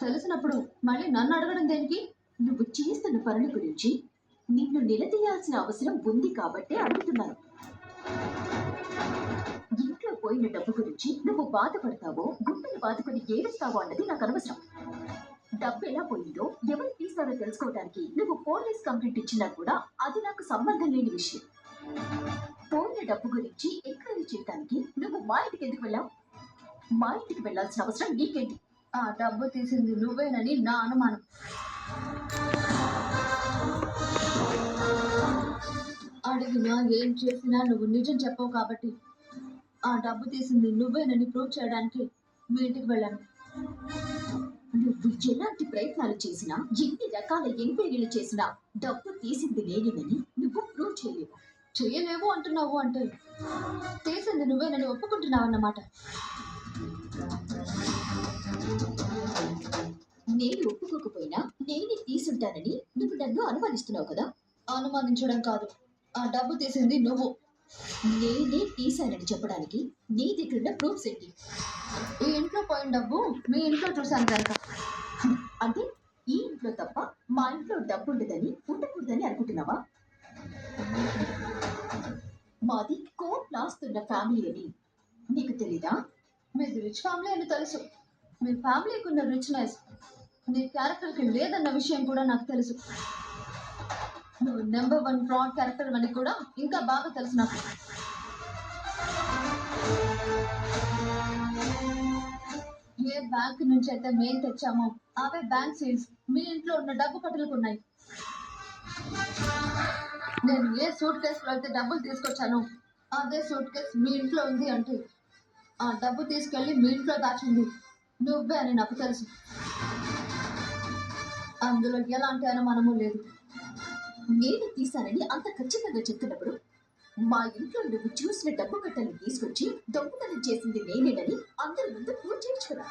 తెలిసినప్పుడు మళ్ళీ నన్ను అడగడం దేనికి? నువ్వు చేస్తున్న పనుల గురించి నిన్ను నిలదీయాల్సిన అవసరం ఉంది కాబట్టే అడుగుతున్నాను. ఇంట్లో పోయిన డబ్బు గురించి నువ్వు బాధపడతావో, గుండెలు బాదుకొని ఏడుస్తావో అన్నది నాకు అనవసరం. డబ్బు ఎలా పోయిందో, ఎవరు తీస్తారో తెలుసుకోవడానికి నువ్వు పోలీస్ కంప్లైంట్ ఇచ్చినా కూడా అది నాకు సంబంధం లేని విషయం. పోయిన డబ్బు గురించి ఎంక్వైరీ చేయడానికి నువ్వు మా ఇంటికి ఎందుకు వెళ్ళావు? మా ఇంటికి వెళ్ళాల్సిన అవసరం నీకేంటి? ఆ డబ్బు తీసింది నువ్వేనని నా అనుమానం. అడిగినా ఏం చేసినా నువ్వు నిజం చెప్పవు కాబట్టి ఆ డబ్బు తీసింది నువ్వేనని ప్రూవ్ చేయడానికి మీ ఇంటికి వెళ్ళాను. నువ్వు ఎలాంటి ప్రయత్నాలు చేసినా, ఎన్ని రకాల ఎంక్వైరీలు చేసినా డబ్బు తీసింది నేనేనని నువ్వు ప్రూవ్ చేయలేవు. చెయ్యలేవు అంటున్నావు అంటే తీసింది నువ్వేనని ఒప్పుకుంటున్నావు అన్నమాట. నేను ఒప్పుకోకపోయినా నేనే తీసుంటానని నువ్వు నన్ను అనుమానిస్తున్నావు కదా? అనుమానించడం కాదు, ఆ డబ్బు తీసింది నువ్వు. నేనే తీశానని చెప్పడానికి నీ దగ్గర ఉన్న ప్రూఫ్స్ ఏంటి? ఈ ఇంట్లో పోయిన డబ్బు మీ ఇంట్లో చూశాను కనుక. అంటే ఈ ఇంట్లో తప్ప మా ఇంట్లో డబ్బు ఉండకూడదని అనుకుంటున్నావా? మాది కోట్ లాస్తున్న ఫ్యామిలీ అని నీకు తెలీదా? మీది రిచ్ ఫ్యామిలీ అని తెలుసు. మీ ఫ్యామిలీకి ఉన్న రిచ్నెస్ నీ క్యారెక్టర్కి లేదన్న విషయం కూడా నాకు తెలుసు. నువ్వు నెంబర్ 1 ఫ్రాడ్ క్యారెక్టర్ అని కూడా ఇంకా బాగా తెలుసు నాకు. ఏ బ్యాంక్ నుంచి అయితే మేము తెచ్చామో అవే బ్యాంక్ సీల్స్ మీ ఇంట్లో ఉన్న డబ్బు కట్టలకు ఉన్నాయి. నేను ఏ సూట్ కేసులో అయితే డబ్బులు తీసుకొచ్చానో అదే సూట్ కేసు మీ ఇంట్లో ఉంది అంటే ఆ డబ్బు తీసుకెళ్ళి మీ ఇంట్లో దాచింది నువ్వే అని నాకు తెలుసు. అందులో ఎలాంటి అనుమానము లేదు. నేను తీశానని అంత ఖచ్చితంగా చెప్తున్నప్పుడు మా ఇంట్లో నువ్వు చూసిన డబ్బు కట్టని తీసుకొచ్చి దొంగతనం చేసింది నేనేనని అందరి ముందు ప్రూవ్ చేయొచ్చు కదా?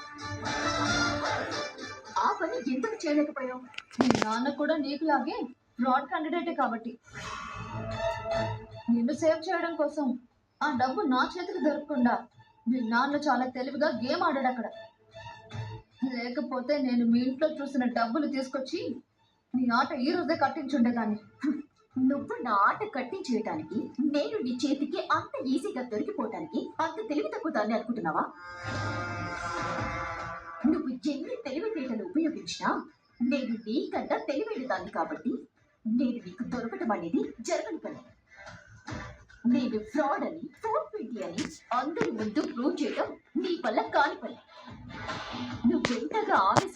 ఆ పని ఎందుకు చేయలేకపోయావు? మీ నాన్న కూడా నీకులాగే ఫ్రాడ్ క్యాండిడేటే కాబట్టి నిన్ను సేవ్ చేయడం కోసం ఆ డబ్బు నా చేతికి దొరకకుండా మీ నాన్న చాలా తెలివిగా గేమ్ ఆడాడు అక్కడ. లేకపోతే నేను మీ ఇంట్లో చూసిన డబ్బులు తీసుకొచ్చి నీ ఆట ఈ రోజే కట్టించుండేదాన్ని. నువ్వు నా ఆట కట్టించేయటానికి నేను నీ చేతికి అంత ఈజీగా దొరికిపోవటానికి అంత తెలివి తక్కువ దాన్ని అనుకుంటున్నావా? నువ్వు ఎన్ని తెలివితేటలు ఉపయోగించినా నేను నీకన్నా తెలివైన దాన్ని కాబట్టి నేను నీకు దొరకటం అనేది జరగని పని. నేను ఫ్రాడ్ అని, 420 అని అందరి ముందు ప్రూవ్ చేయడం నీ వల్ల కాని పని. నువ్వెంతగా ఆవేశ